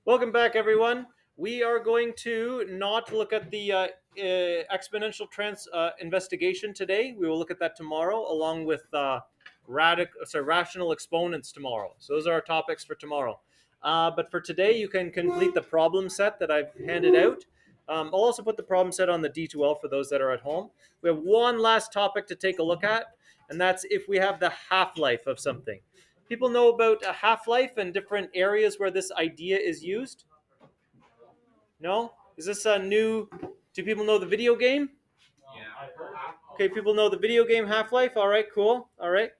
Welcome back, everyone. We are going to not look at the exponential investigation today. We will look at that tomorrow, along with rational exponents tomorrow. So those are our topics for tomorrow. But for today, you can complete the problem set that I've handed out. I'll also put the problem set on the D2L for those that are at home. We have one last topic to take a look at, and that's if we have the half-life of something. People know about a half-life and different areas where this idea is used? No? Is this a new? Do people know the video game? Okay, people know the video game Half-Life. All right, cool. All right.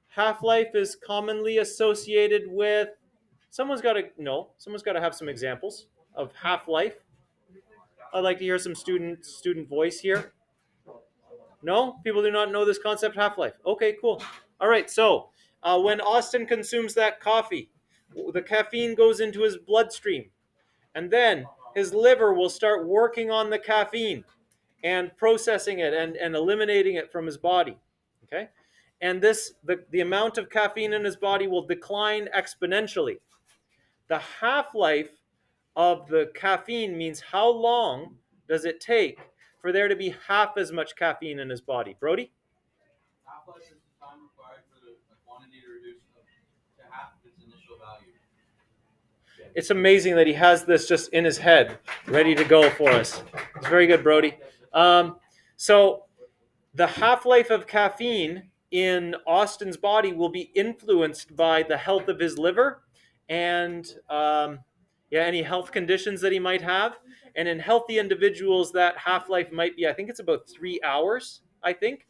Half-Life is commonly associated with. Someone's got to no. Someone's got to have some examples of Half-Life. I'd like to hear some student voice here. No, people do not know this concept Half-Life. Okay, cool. All right, so when Austin consumes that coffee, the caffeine goes into his bloodstream, and then his liver will start working on the caffeine and processing it and eliminating it from his body. Okay, and the amount of caffeine in his body will decline exponentially. The half-life of the caffeine means how long does it take for there to be half as much caffeine in his body. Brody? Half-life is the time required for the quantity to reduce to half of its initial value. It's amazing that he has this just in his head, ready to go for us. It's very good, Brody. So the half-life of caffeine in Austin's body will be influenced by the health of his liver and any health conditions that he might have. And in healthy individuals, that half-life might be, I think it's about 3 hours, I think.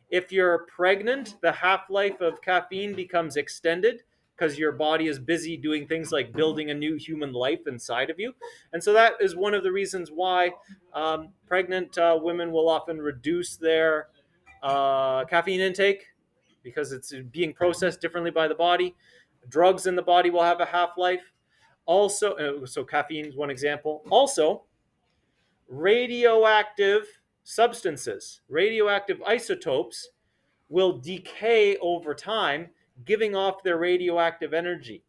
If you're pregnant, the half-life of caffeine becomes extended because your body is busy doing things like building a new human life inside of you. And so that is one of the reasons why pregnant women will often reduce their caffeine intake because it's being processed differently by the body. Drugs in the body will have a half-life. Also, so caffeine is one example. Also, radioactive substances, radioactive isotopes will decay over time, giving off their radioactive energy.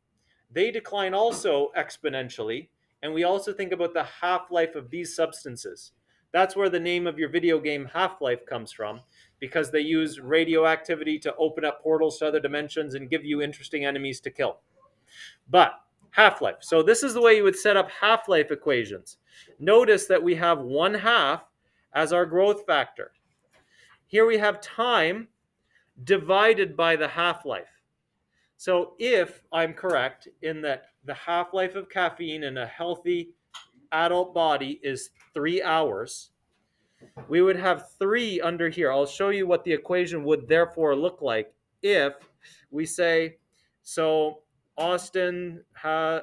They decline also exponentially, and we also think about the half-life of these substances. That's where the name of your video game Half-Life comes from, because they use radioactivity to open up portals to other dimensions and give you interesting enemies to kill. But half-life. So this is the way you would set up half-life equations. Notice that we have 1/2 as our growth factor. Here we have time divided by the half-life. So if I'm correct in that the half-life of caffeine in a healthy adult body is 3 hours, we would have 3 under here. I'll show you what the equation would therefore look like if we say, so Austin,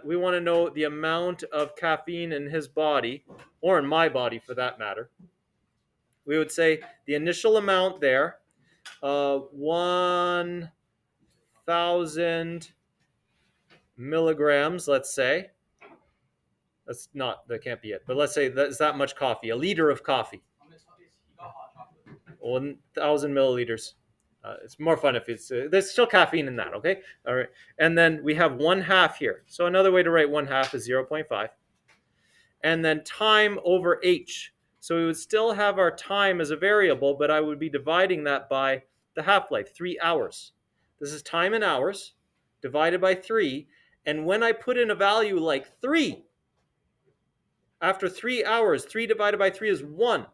we want to know the amount of caffeine in his body, or in my body for that matter. We would say the initial amount there, 1,000 milligrams, let's say. That can't be it. But let's say that's that much coffee, a liter of coffee. 1,000 milliliters. It's more fun if there's still caffeine in that, okay? All right. And then we have 1/2 here. So another way to write 1/2 is 0.5. And then time over h. So we would still have our time as a variable, but I would be dividing that by the half-life, 3 hours. This is time in hours divided by 3. And when I put in a value like 3, after 3 hours, 3 divided by 3 is 1.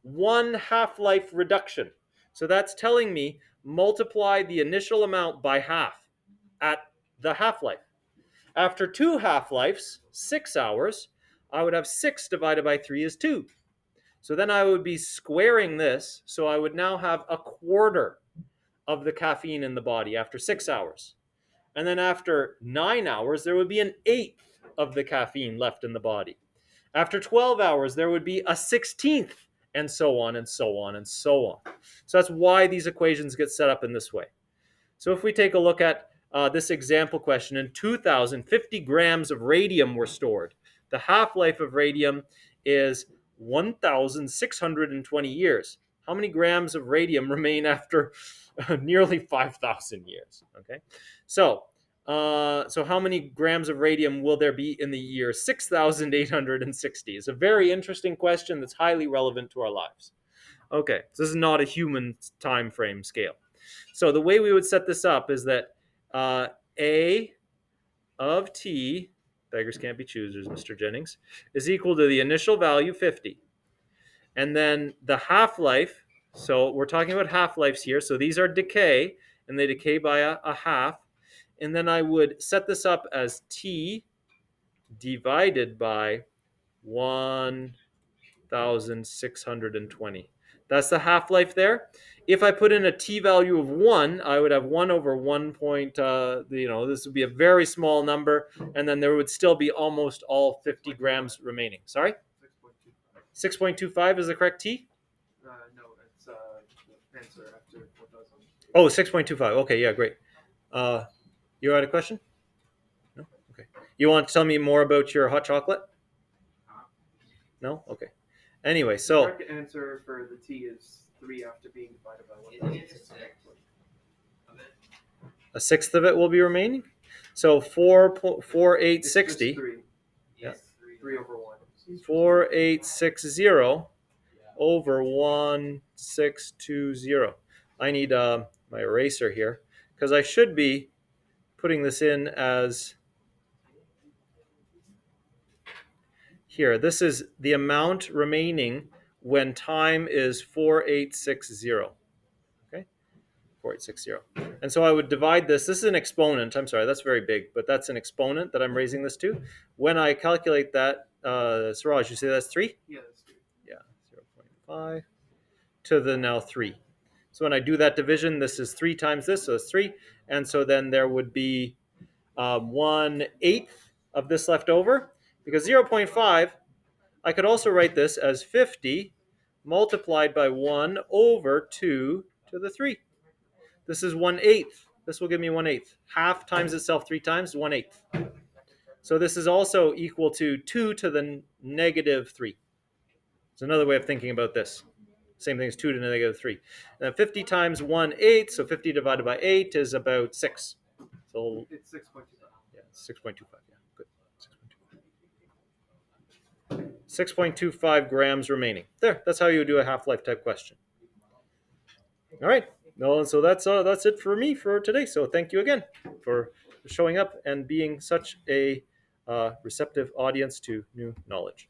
1 half-life reduction. So that's telling me multiply the initial amount by half at the half-life. After 2 half-lives, 6 hours, I would have 6 divided by 3 is 2. So then I would be squaring this, so I would now have a quarter of the caffeine in the body after 6 hours. And then after 9 hours, there would be an eighth of the caffeine left in the body. After 12 hours, there would be a 16th, and so on and so on and so on. So that's why these equations get set up in this way. So if we take a look at this example question, in 2050 grams of radium were stored. The half-life of radium is 1,620 years. How many grams of radium remain after nearly 5,000 years? Okay, so So how many grams of radium will there be in the year 6,860? It's a very interesting question that's highly relevant to our lives. Okay, so this is not a human time frame scale. So the way we would set this up is that A of t, beggars can't be choosers, Mr. Jennings, is equal to the initial value, 50. And then the half-life, so we're talking about half-lives here, so these are decay, and they decay by a half. And then I would set this up as t divided by 1,620. That's the half-life there. If I put in a t value of 1, I would have 1 over 1 point, this would be a very small number, and then there would still be almost all 50 grams remaining. Sorry? 6.25 is the correct t? No, it's answer after 4,000. Oh, 6.25. Okay, yeah, great. You had a question? No? Okay. You want to tell me more about your hot chocolate? No? Okay. Anyway, The so correct answer for the T is 3 after being divided by 1,620. a sixth of it will be remaining. So 4,860. It's just 3. Yeah. 3 over 1. 4,860 over 1,620. I need my eraser here because I should be putting this in as here. This is the amount remaining when time is 4,860. Okay, 4,860. And so I would divide this. This is an exponent. I'm sorry, that's very big, but that's an exponent that I'm raising this to. When I calculate that, Siraj, you say that's 3? Yeah, that's 3. Yeah, 0.5 to the now 3. So when I do that division, this is 3 times this, so it's 3. And so then there would be 1/8 of this left over. Because 0.5, I could also write this as 50 multiplied by 1 over 2 to the 3. This is 1/8. This will give me 1/8. Half times itself 3 times, 1/8. So this is also equal to 2 to the negative 3. It's another way of thinking about this. Same thing as 2 to the negative 3. Now 50 times 1/8, so 50 divided by 8 is about 6. So It's 6.25. yeah, 6.25. Yeah, good. 6.25 grams remaining. There, that's how you do a half-life type question. All right. No, so that's it for me for today. So thank you again for showing up and being such a receptive audience to new knowledge.